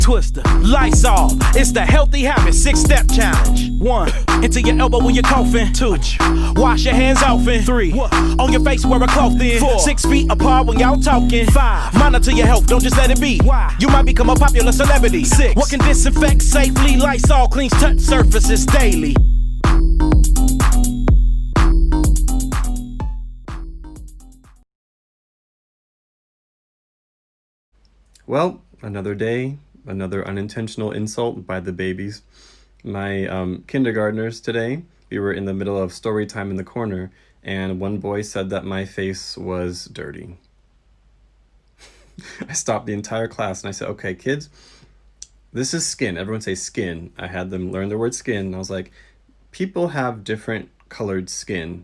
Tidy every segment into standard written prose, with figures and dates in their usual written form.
Twister, Lysol, it's the healthy habit 6-step challenge. 1, into your elbow when you're coughing. 2, wash your hands often. 3, on your face wear a cloth in. 4, 6 feet apart when y'all talking. 5, monitor your health, don't just let it be. Why? You might become a popular celebrity. 6, what can disinfect safely? Lysol cleans touch surfaces daily. Well, another day, another unintentional insult by the babies. My kindergartners today, we were in the middle of story time in the corner, and one boy said that my face was dirty. I stopped the entire class and I said, okay, kids, this is skin. Everyone say skin. I had them learn the word skin. And I was like, people have different colored skin.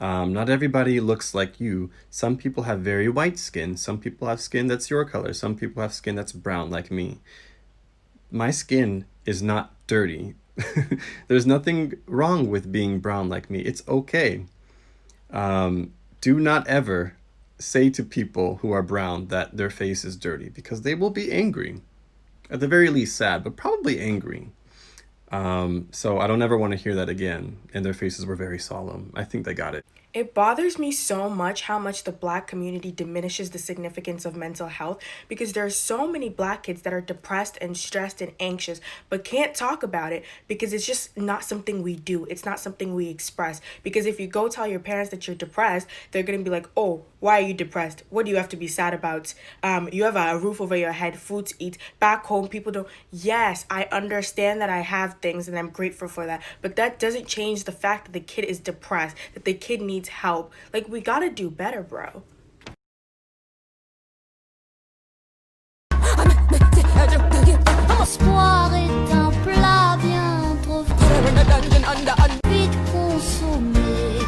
Not everybody looks like you. Some people have very white skin. Some people have skin that's your color. Some people have skin that's brown like me. My skin is not dirty. There's nothing wrong with being brown like me. It's okay. Do not ever say to people who are brown that their face is dirty, because they will be angry. At the very least sad, but probably angry. So I don't ever want to hear that again. And their faces were very solemn. I think they got it. It bothers me so much how much the Black community diminishes the significance of mental health, because there are so many Black kids that are depressed and stressed and anxious but can't talk about it because it's just not something we do. It's not something we express. Because if you go tell your parents that you're depressed, they're going to be like, oh, why are you depressed? What do you have to be sad about? You have a roof over your head, food to eat. Back home, people don't. Yes, I understand that I have things and I'm grateful for that. But that doesn't change the fact that the kid is depressed, that the kid needs help. Like, we gotta do better, bro. L'espoir est un plat bien trop vite consommé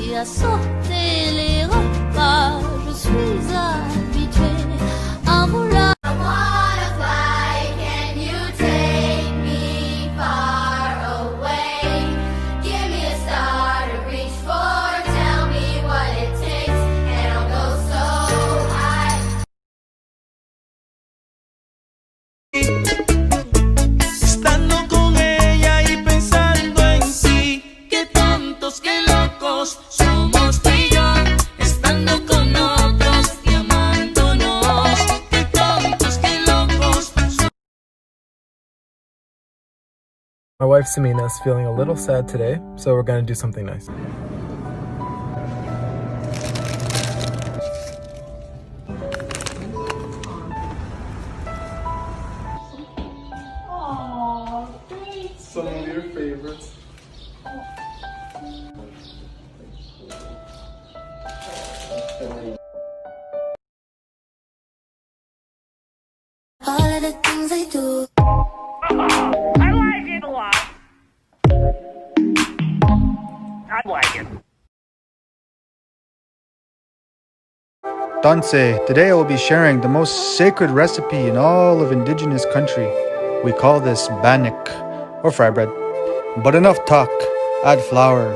et à sauter les repas. Je suis habitué à vouloir. I wanna fly, can you take me far away? Give me a star to reach for, tell me what it takes, and I'll go so high. Estando con ella y pensando en sí, qué tontos, qué locos somos tú y yo. Estando con otros y amándonos, qué tontos, qué locos. My wife Samina is feeling a little sad today, so we're gonna do something nice. Some of your favorites. All of the things I do. I like it a lot. I like it. Danse, today I will be sharing the most sacred recipe in all of indigenous country. We call this banik, or fry bread. But enough talk. Add flour,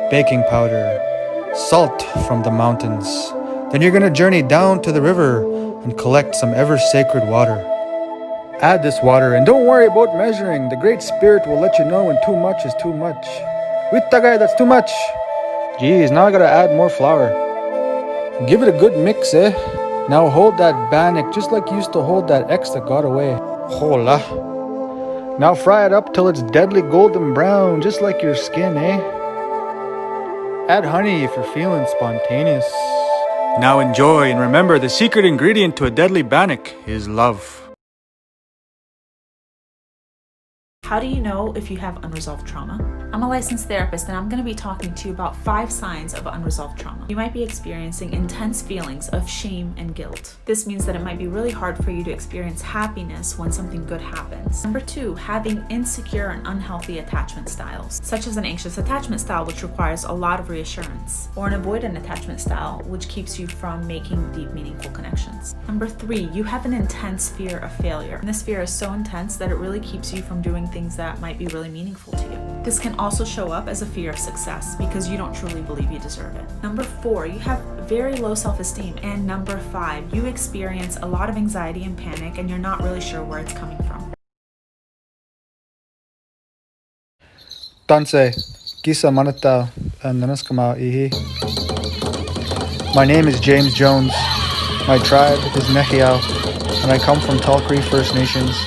baking powder, salt from the mountains. Then you're gonna journey down to the river and collect some ever-sacred water. Add this water and don't worry about measuring. The Great Spirit will let you know when too much is too much. Wittagay, that's too much. Geez, now I gotta add more flour. Give it a good mix, eh? Now hold that banik just like you used to hold that ex that got away. Hola. Now fry it up till it's deadly golden brown, just like your skin, eh? Add honey if you're feeling spontaneous. Now enjoy, and remember, the secret ingredient to a deadly banik is love. How do you know if you have unresolved trauma? I'm a licensed therapist, and I'm going to be talking to you about 5 signs of unresolved trauma. You might be experiencing intense feelings of shame and guilt. This means that it might be really hard for you to experience happiness when something good happens. Number 2, having insecure and unhealthy attachment styles, such as an anxious attachment style, which requires a lot of reassurance, or an avoidant attachment style, which keeps you from making deep, meaningful connections. Number 3, you have an intense fear of failure. And this fear is so intense that it really keeps you from doing things that might be really meaningful to you. This can also show up as a fear of success because you don't truly believe you deserve it. Number 4, you have very low self-esteem. And number 5, you experience a lot of anxiety and panic and you're not really sure where it's coming from. Tanse, Kisa Manata, and Nanaskama Ihi. My name is James Jones. My tribe is Nehiao, and I come from Talkree First Nations.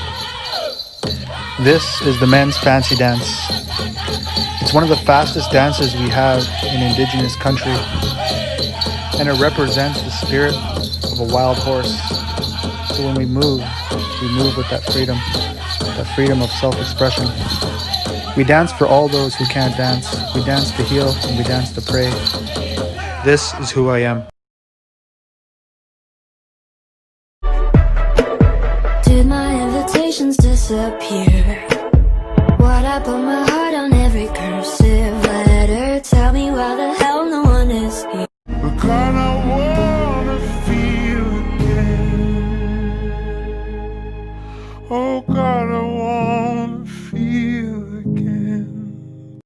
This is the men's fancy dance. It's one of the fastest dances we have in Indigenous country, and it represents the spirit of a wild horse. So when we move with that freedom of self-expression. We dance for all those who can't dance. We dance to heal and we dance to pray. This is who I am. Did my invitations disappear? Why'd I put my heart on every cursive letter? Tell me why the hell no one is here. God, I wanna feel again. Oh God, I wanna feel again.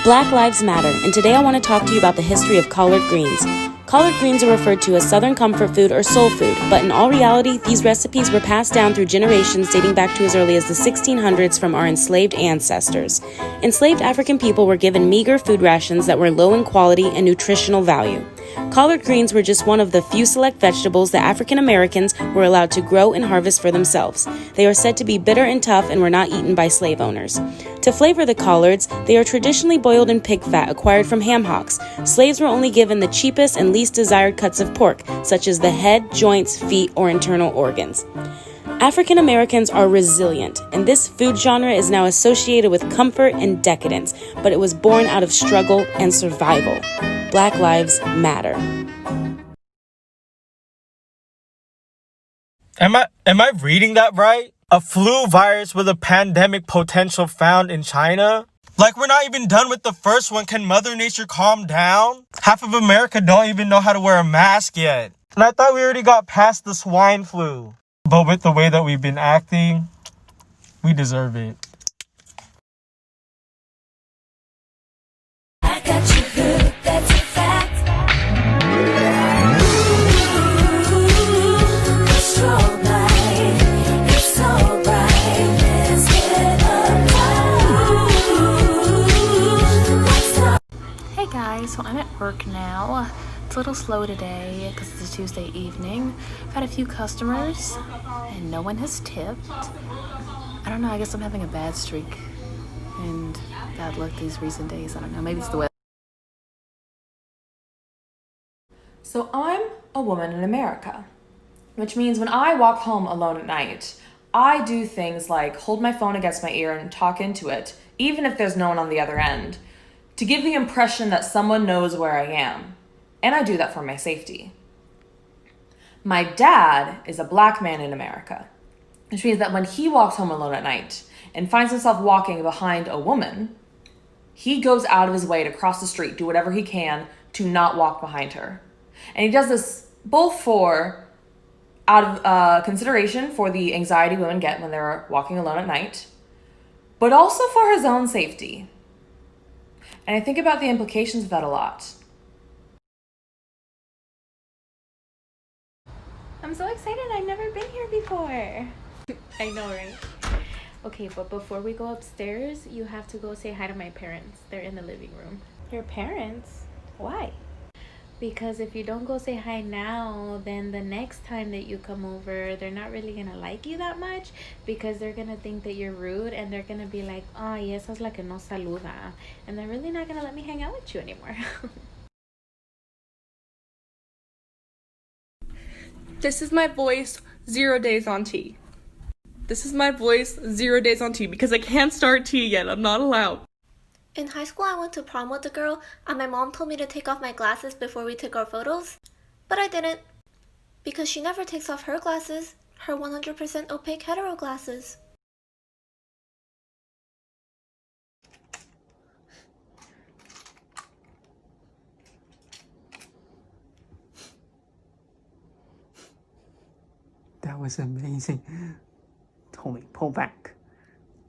Black Lives Matter, and today I want to talk to you about the history of collard greens. Collard greens are referred to as Southern comfort food or soul food, but in all reality, these recipes were passed down through generations dating back to as early as the 1600s from our enslaved ancestors. Enslaved African people were given meager food rations that were low in quality and nutritional value. Collard greens were just one of the few select vegetables that African Americans were allowed to grow and harvest for themselves. They are said to be bitter and tough and were not eaten by slave owners. To flavor the collards, they are traditionally boiled in pig fat acquired from ham hocks. Slaves were only given the cheapest and least desired cuts of pork, such as the head, joints, feet, or internal organs. African Americans are resilient, and this food genre is now associated with comfort and decadence, but it was born out of struggle and survival. Black Lives Matter. Am I reading that right? A flu virus with a pandemic potential found in China? Like, we're not even done with the first one. Can Mother Nature calm down? Half of America don't even know how to wear a mask yet. And I thought we already got past the swine flu. But with the way that we've been acting, we deserve it. I got you good, that's a fact. Ooh, the strobe light, it's so bright. Let's get up. Hey guys, so I'm at work now. It's a little slow today because it's a Tuesday evening. I've had a few customers and no one has tipped. I don't know, I guess I'm having a bad streak and bad luck these recent days. I don't know, maybe it's the weather. So I'm a woman in America, which means when I walk home alone at night, I do things like hold my phone against my ear and talk into it, even if there's no one on the other end, to give the impression that someone knows where I am. And I do that for my safety. My dad is a black man in America, which means that when he walks home alone at night and finds himself walking behind a woman, he goes out of his way to cross the street, do whatever he can to not walk behind her. And he does this both out of consideration for the anxiety women get when they're walking alone at night, but also for his own safety. And I think about the implications of that a lot. I'm so excited, I've never been here before. I know, right? Okay, but before we go upstairs, you have to go say hi to my parents. They're in the living room. Your parents? Why? Because if you don't go say hi now, then the next time that you come over, they're not really gonna like you that much because they're gonna think that you're rude and they're gonna be like, oh, y esa es la que no saluda. And they're really not gonna let me hang out with you anymore. This is my voice 0 days on tea. This is my voice 0 days on tea because I can't start tea yet. I'm not allowed. In high school, I went to prom with a girl, and my mom told me to take off my glasses before we took our photos. But I didn't, because she never takes off her glasses, her 100% opaque hetero glasses. That was amazing. Tommy, pull back.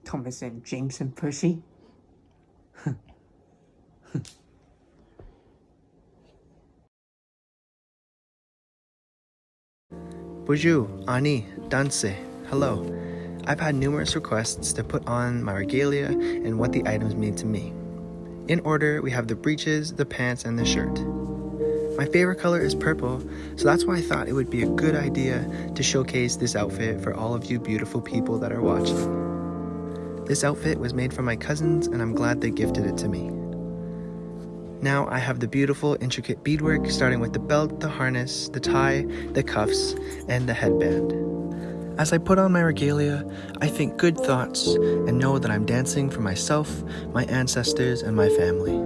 Thomas and James and Percy. Bonjour, Ani, danse, hello. I've had numerous requests to put on my regalia and what the items mean to me. In order, we have the breeches, the pants, and the shirt. My favorite color is purple, so that's why I thought it would be a good idea to showcase this outfit for all of you beautiful people that are watching. This outfit was made for my cousins, and I'm glad they gifted it to me. Now I have the beautiful, intricate beadwork, starting with the belt, the harness, the tie, the cuffs, and the headband. As I put on my regalia, I think good thoughts and know that I'm dancing for myself, my ancestors, and my family.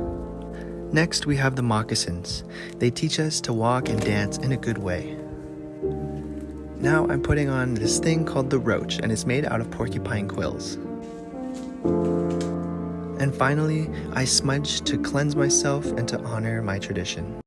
Next, we have the moccasins. They teach us to walk and dance in a good way. Now I'm putting on this thing called the roach, and it's made out of porcupine quills. And finally, I smudge to cleanse myself and to honor my tradition.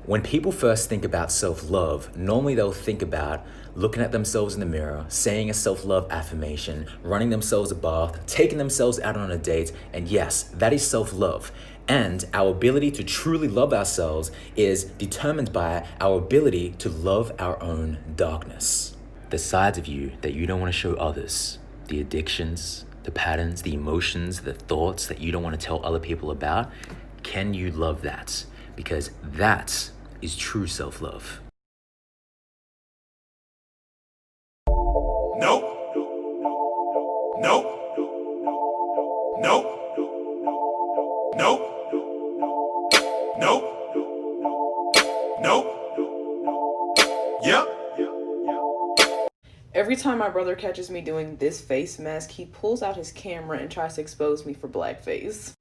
When people first think about self-love, normally they'll think about looking at themselves in the mirror, saying a self-love affirmation, running themselves a bath, taking themselves out on a date, and yes, that is self-love. And our ability to truly love ourselves is determined by our ability to love our own darkness. The sides of you that you don't want to show others, the addictions, the patterns, the emotions, the thoughts that you don't want to tell other people about, can you love that? Because that is true self-love. Nope. Nope. Nope. Nope. Nope. Nope. Yep. Every time my brother catches me doing this face mask, he pulls out his camera and tries to expose me for blackface.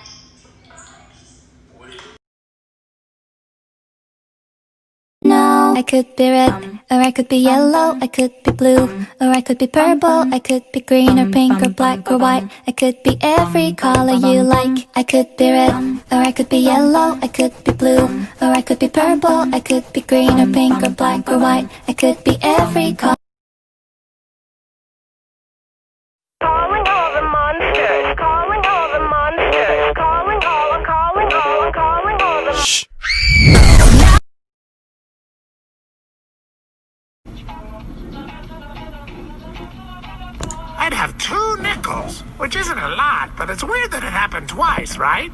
I could be red, or I could be yellow, I could be blue, or I could be purple, I could be green or pink or black or white, I could be every color you like. I could be red, or I could be yellow, I could be blue, or I could be purple, I could be green or pink or black or white, I could be every color. Calling all the monsters, calling all the monsters, calling all the... Shh. I'd have 2 nickels, which isn't a lot, but it's weird that it happened twice, right?